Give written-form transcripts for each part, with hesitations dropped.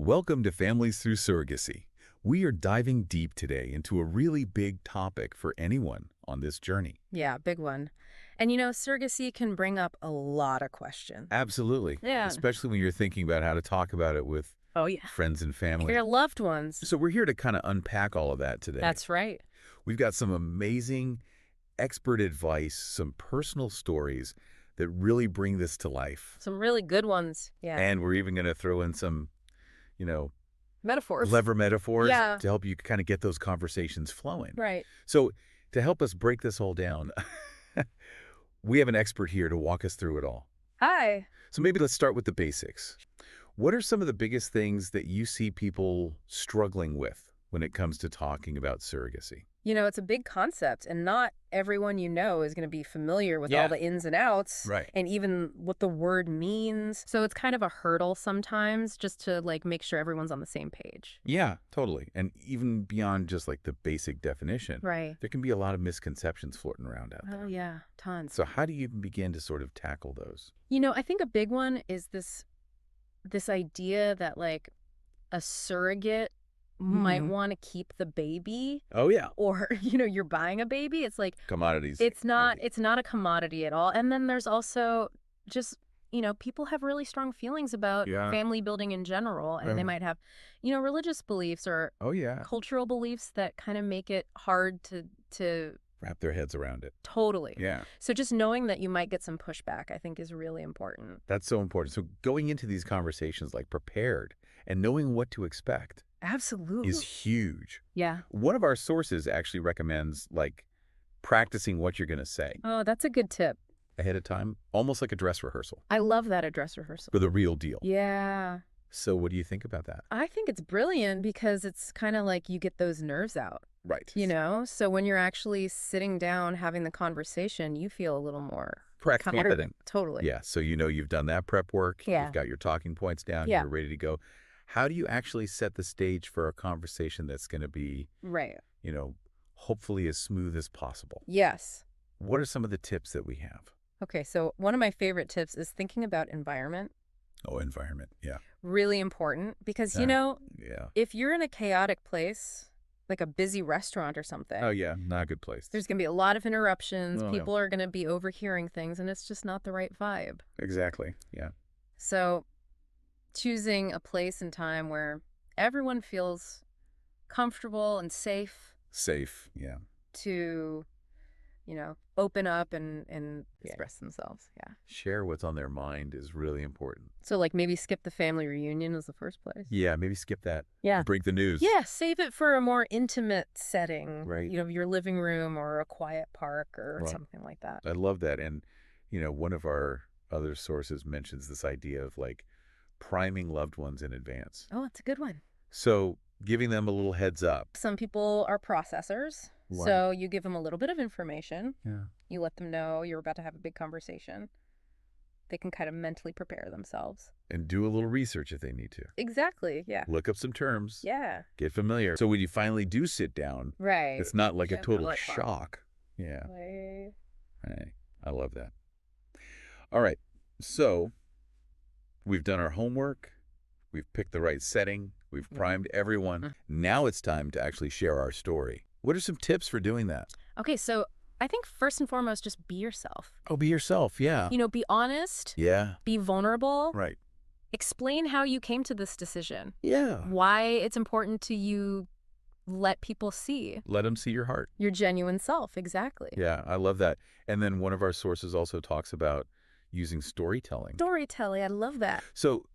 Welcome to Families Through Surrogacy. We are diving deep today into a really big topic for anyone on this journey. Yeah, big one. And surrogacy can bring up a lot of questions. Absolutely. Yeah. Especially when you're thinking about how to talk about it with Oh, yeah. friends and family. Your loved ones. So we're here to kind of unpack all of that today. That's right. We've got some amazing expert advice, some personal stories that really bring this to life. Some really good ones. Yeah. And we're even going to throw in some, Metaphors. clever metaphors Yeah. to help you kind of get those conversations flowing. Right. So to help us break this all down, we have an expert here to walk us through it all. Hi. So maybe let's start with the basics. What are some of the biggest things that you see people struggling with when it comes to talking about surrogacy? It's a big concept, and not everyone is going to be familiar with all the ins and outs. Right. And even what the word means. So it's kind of a hurdle sometimes just to make sure everyone's on the same page. Yeah, totally. And even beyond just the basic definition, Right. there can be a lot of misconceptions floating around out there. Oh, yeah. Tons. So how do you even begin to sort of tackle those? I think a big one is this idea that a surrogate might want to keep the baby, Oh, yeah. or you're buying a baby. It's Commodities. it's not a commodity at all. And then there's also just people have really strong feelings about family building in general, and they might have religious beliefs or Oh, yeah. cultural beliefs that kind of make it hard to Wrap their heads around it. totally. Yeah. So just knowing that you might get some pushback, I think, is really important. That's so important. So going into these conversations prepared and knowing what to expect Absolutely. is huge. Yeah. One of our sources actually recommends practicing what you're going to say Oh, that's a good tip. ahead of time, almost like a dress rehearsal I love that at dress rehearsal. for the real deal. Yeah. So what do you think about that? I think it's brilliant because it's kind of like you get those nerves out, Right. So when you're actually sitting down having the conversation, you feel a little more Confident. Totally. Yeah. So you've done that prep work. Yeah. You've got your talking points down. Yeah. You're ready to go. How do you actually set the stage for a conversation that's going to be, Right. hopefully as smooth as possible? Yes. What are some of the tips that we have? Okay, so one of my favorite tips is thinking about environment. Oh, environment. Yeah. Really important because, Yeah. if you're in a chaotic place, like a busy restaurant or something, Oh, yeah. Not a good place. there's going to be a lot of interruptions. Oh, yeah. People are going to be overhearing things, and it's just not the right vibe. Exactly. Yeah. So choosing a place and time where everyone feels comfortable and safe Safe. Yeah. to, open up and express themselves. Yeah. Share what's on their mind is really important. So maybe skip the family reunion as the first place. Yeah. Maybe skip that. Yeah. Break the news. Yeah, save it for a more intimate setting. Right. Your living room or a quiet park or Right. something like that. I love that. And, one of our other sources mentions this idea of priming loved ones in advance. Oh, it's a good one. So giving them a little heads up. Some people are processors. Right. So you give them a little bit of information. Yeah. You let them know you're about to have a big conversation. They can kind of mentally prepare themselves. And do a little research if they need to. Exactly. Yeah. Look up some terms. Yeah. Get familiar. So when you finally do sit down, Right. it's not like a Yeah, total like fun. shock. Yeah. Right. Right. I love that. All right. So we've done our homework. We've picked the right setting. We've primed everyone. Now it's time to actually share our story. What are some tips for doing that? Okay, so I think first and foremost, just be yourself. Oh, be yourself. Yeah. Be honest. Yeah. Be vulnerable. Right. Explain how you came to this decision. Yeah. Why it's important to you. Let people see Let them see your heart. your genuine self. Exactly. Yeah, I love that. And then one of our sources also talks about using storytelling. Storytelling. I love that. So,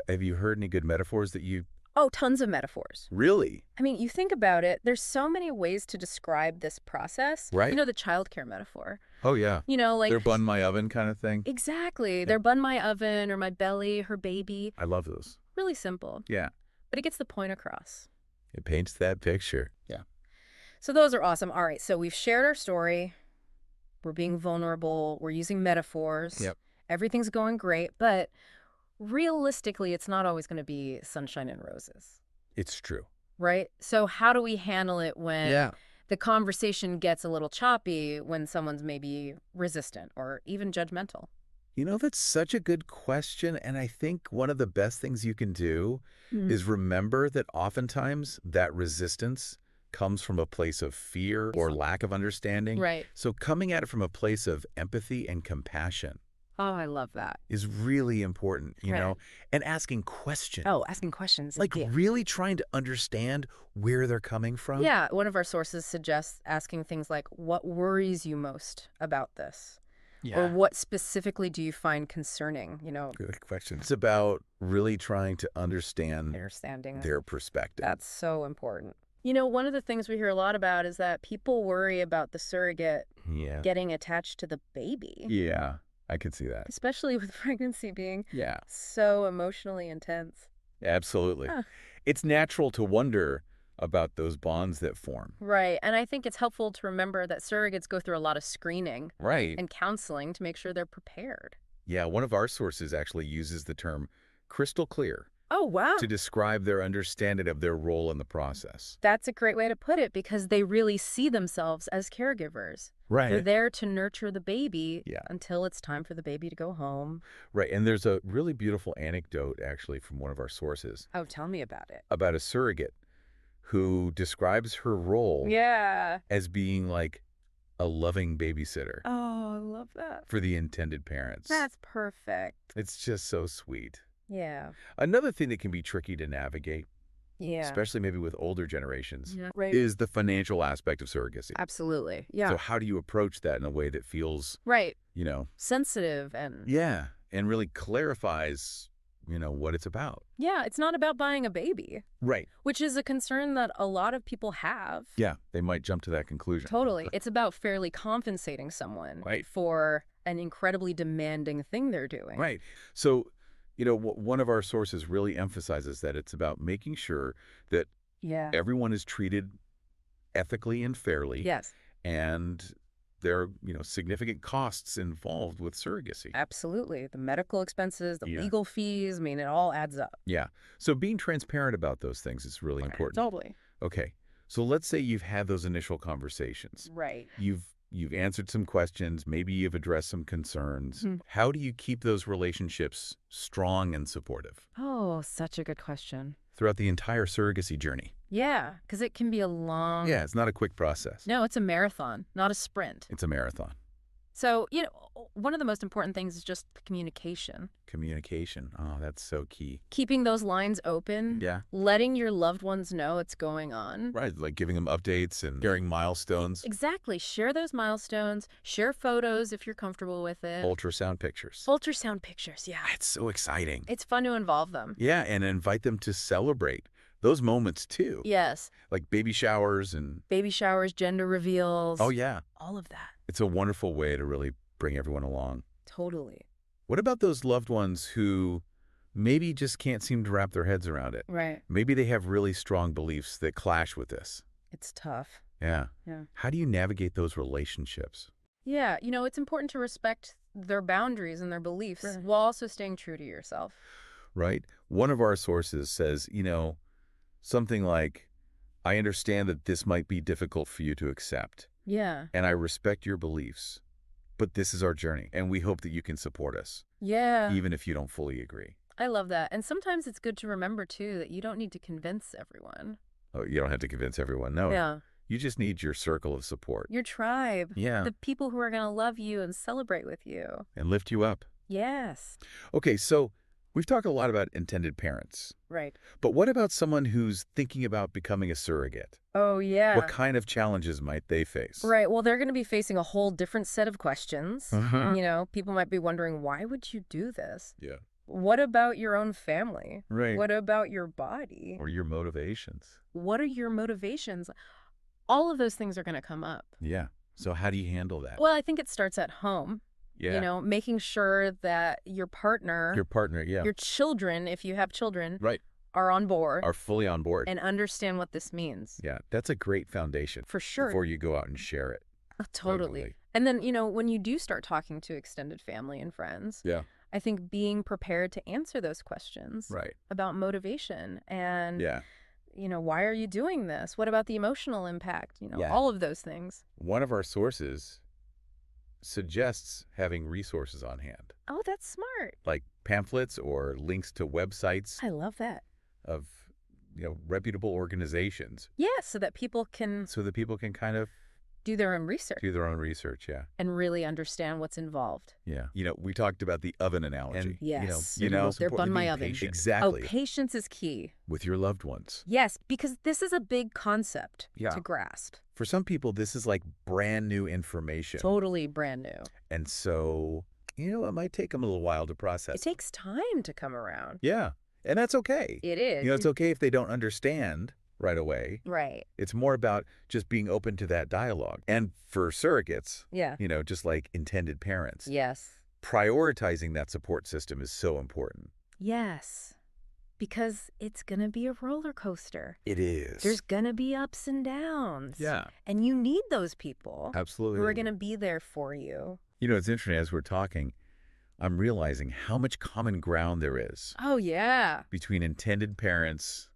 have you heard any good metaphors that you Oh, tons of metaphors. really? I mean, you think about it, there's so many ways to describe this process. Right. The childcare metaphor. Oh, yeah. They're bun my oven kind of thing. Exactly. They're bun my oven or my belly, her baby. I love those. Really simple. Yeah. But it gets the point across. It paints that picture. Yeah. So those are awesome. All right. So we've shared our story. We're being vulnerable. We're using metaphors. Yep. Everything's going great. But realistically, it's not always going to be sunshine and roses. It's true. Right? So how do we handle it when Yeah. the conversation gets a little choppy, when someone's maybe resistant or even judgmental? That's such a good question. And I think one of the best things you can do is remember that oftentimes that resistance comes from a place of fear or lack of understanding. Right. So coming at it from a place of empathy and compassion Oh, I love that. is really important, Right. and asking questions. Oh, asking questions. Like really trying to understand where they're coming from. Yeah, one of our sources suggests asking things like, what worries you most about this? Or what specifically do you find concerning, Good question. It's about really trying to understand understanding their perspective. That's so important. One of the things we hear a lot about is that people worry about the surrogate Yeah. getting attached to the baby, Yeah, I can see that. especially with pregnancy being Yeah, so emotionally intense. absolutely. Huh. It's natural to wonder about those bonds that form. Right. And I think it's helpful to remember that surrogates go through a lot of screening Right. and counseling to make sure they're prepared. Yeah, one of our sources actually uses the term crystal clear Oh, wow. to describe their understanding of their role in the process. That's a great way to put it because they really see themselves as caregivers. They're Right. there to nurture the baby Yeah. until it's time for the baby to go home. Right. And there's a really beautiful anecdote actually from one of our sources Oh, tell me about it. about a surrogate who describes her role Yeah. as being like a loving babysitter Oh, I love that. for the intended parents. That's perfect. It's just so sweet. Yeah. Another thing that can be tricky to navigate, Yeah. especially maybe with older generations, Right. is the financial aspect of surrogacy. Absolutely. Yeah. So how do you approach that in a way that feels, Right. Sensitive and yeah, and really clarifies, what it's about? yeah, it's not about buying a baby, Right. which is a concern that a lot of people have. Yeah, they might jump to that conclusion. Totally. It's about fairly compensating someone Right. for an incredibly demanding thing they're doing. Right. So, one of our sources really emphasizes that it's about making sure that Yeah. everyone is treated ethically and fairly. Yes. And there are, significant costs involved with surrogacy. Absolutely. The medical expenses, the Yeah. legal fees, it all adds up. Yeah. So being transparent about those things is really important. Totally. Okay. So let's say you've had those initial conversations. Right. You've answered some questions, maybe you've addressed some concerns. Mhm. How do you keep those relationships strong and supportive Oh, such a good question. throughout the entire surrogacy journey? Yeah, because it can be a long... Yeah, it's not a quick process. No, it's a marathon, not a sprint. It's a marathon. So, one of the most important things is just communication. Communication. Oh, that's so key. Keeping those lines open. Yeah. Letting your loved ones know what's going on. Right, like giving them updates and sharing milestones. Exactly. Share those milestones. Share photos if you're comfortable with it. Ultrasound pictures. Ultrasound pictures, yeah. It's so exciting. It's fun to involve them. Yeah, and invite them to celebrate those moments too. Yes. Like baby showers and... Baby showers, gender reveals. Oh, yeah. All of that. It's a wonderful way to really bring everyone along. Totally. What about those loved ones who maybe just can't seem to wrap their heads around it? Right. Maybe they have really strong beliefs that clash with this. It's tough. Yeah. Yeah. How do you navigate those relationships? Yeah, it's important to respect their boundaries and their beliefs while also staying true to yourself. Right? One of our sources says, something like, I understand that this might be difficult for you to accept. Yeah. And I respect your beliefs. But this is our journey, and we hope that you can support us, Yeah. even if you don't fully agree. I love that. And sometimes it's good to remember, too, that you don't need to convince everyone. Oh, you don't have to convince everyone. No. Yeah. You just need your circle of support. Your tribe. Yeah. The people who are going to love you and celebrate with you. And lift you up. Yes. Okay, so we've talked a lot about intended parents. Right. But what about someone who's thinking about becoming a surrogate? Oh, yeah. What kind of challenges might they face? Right. Well, they're going to be facing a whole different set of questions. Uh-huh. People might be wondering, why would you do this? Yeah. What about your own family? Right. What about your body? Or your motivations. What are your motivations? All of those things are going to come up. Yeah. So how do you handle that? Well, I think it starts at home. Yeah. Making sure that your partner, Yeah. your children, if you have children, Right. are on board. Are fully on board. And understand what this means. Yeah. That's a great foundation. For sure. Before you go out and share it. Oh, totally. Regularly. And then, when you do start talking to extended family and friends, Yeah. I think being prepared to answer those questions Right. about motivation and, Yeah. why are you doing this? What about the emotional impact? Yeah. All of those things. One of our sources suggests having resources on hand, Oh, that's smart. like pamphlets or links to websites I love that. of, reputable organizations, Yeah, so that people can so that people can kind of do their own research do their own research. Yeah. and really understand what's involved. Yeah. We talked about the oven analogy. And, Yes. most They're bun importantly, my being oven. patient. Oh, Exactly. patience is key. With your loved ones. Yes, because this is a big concept Yeah. to grasp. For some people, this is like brand new information. Totally brand new. And so, it might take them a little while to process. It takes time to come around. Yeah. And that's okay. It is. It's okay if they don't understand right away. Right. It's more about just being open to that dialogue. And for surrogates, Yeah. just like intended parents, Yes. prioritizing that support system is so important. Yes. Because it's going to be a roller coaster. It is. There's going to be ups and downs. Yeah. And you need those people Absolutely. who are going to be there for you. It's interesting, as we're talking, I'm realizing how much common ground there is Oh, yeah. between intended parents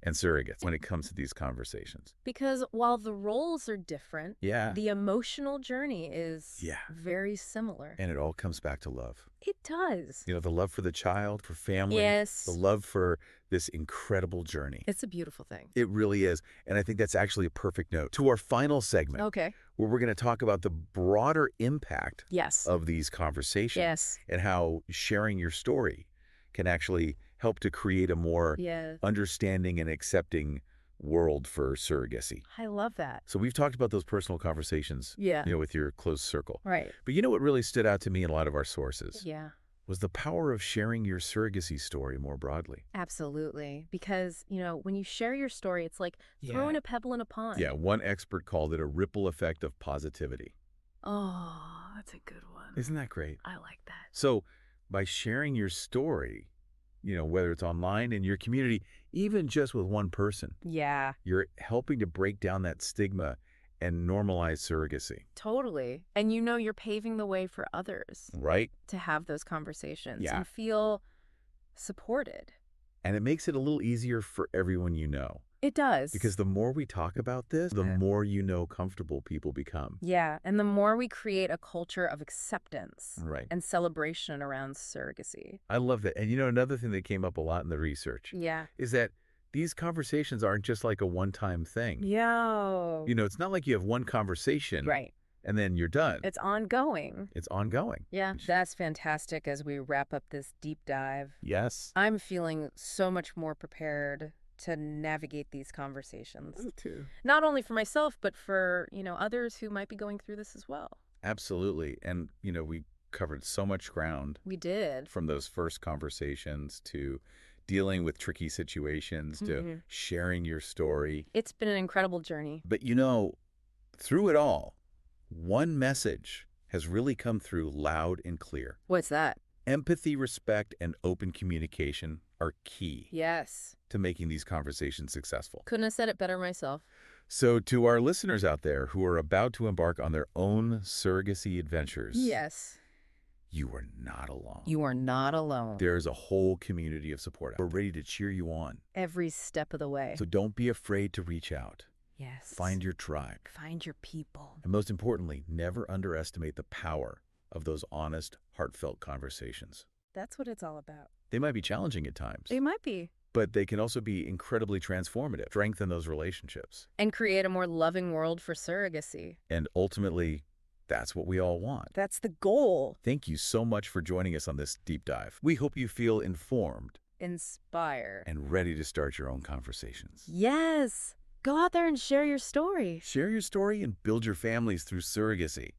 and surrogates when it comes to these conversations. Because while the roles are different, Yeah. the emotional journey is very similar. And it all comes back to love. It does. The love for the child, for family. Yes. The love for this incredible journey. It's a beautiful thing. It really is. And I think that's actually a perfect note to our final segment. Okay. Where we're going to talk about the broader impact Yes. of these conversations. Yes. And how sharing your story can actually help to create a more understanding and accepting world for surrogacy. I love that. So we've talked about those personal conversations, with your close circle. Right. But what really stood out to me in a lot of our sources Yeah. was the power of sharing your surrogacy story more broadly. Absolutely. Because, when you share your story, it's like throwing a pebble in a pond. Yeah, one expert called it a ripple effect of positivity. Oh, that's a good one. Isn't that great? I like that. So by sharing your story, whether it's online, in your community, even just with one person, Yeah. you're helping to break down that stigma and normalize surrogacy. Totally. And you're paving the way for others Right? to have those conversations Yeah. and feel supported. And it makes it a little easier for everyone you know. It does. Because the more we talk about this, the more comfortable people become. Yeah. And the more we create a culture of acceptance Right. and celebration around surrogacy. I love that. And another thing that came up a lot in the research Yeah. is that these conversations aren't just like a one-time thing. Yo. It's not like you have one conversation Right. and then you're done. It's ongoing. It's ongoing. Yeah. That's fantastic as we wrap up this deep dive. Yes. I'm feeling so much more prepared to navigate these conversations. Me too. Not only for myself, but for, others who might be going through this as well. Absolutely. And, we covered so much ground. We did. From those first conversations to dealing with tricky situations to sharing your story. It's been an incredible journey. But, through it all, one message has really come through loud and clear. What's that? Empathy, respect, and open communication are key Yes. to making these conversations successful. Couldn't have said it better myself. So to our listeners out there who are about to embark on their own surrogacy adventures, Yes. you are not alone. You are not alone. There's a whole community of support. We're ready to cheer you on. Every step of the way. So don't be afraid to reach out. Yes. Find your tribe. Find your people. And most importantly, never underestimate the power of those honest, heartfelt conversations. That's what it's all about. They might be challenging at times. They might be. But they can also be incredibly transformative, strengthen those relationships. And create a more loving world for surrogacy. And ultimately, that's what we all want. That's the goal. Thank you so much for joining us on this deep dive. We hope you feel informed, inspired, and ready to start your own conversations. Yes. Go out there and share your story. Share your story and build your families through surrogacy.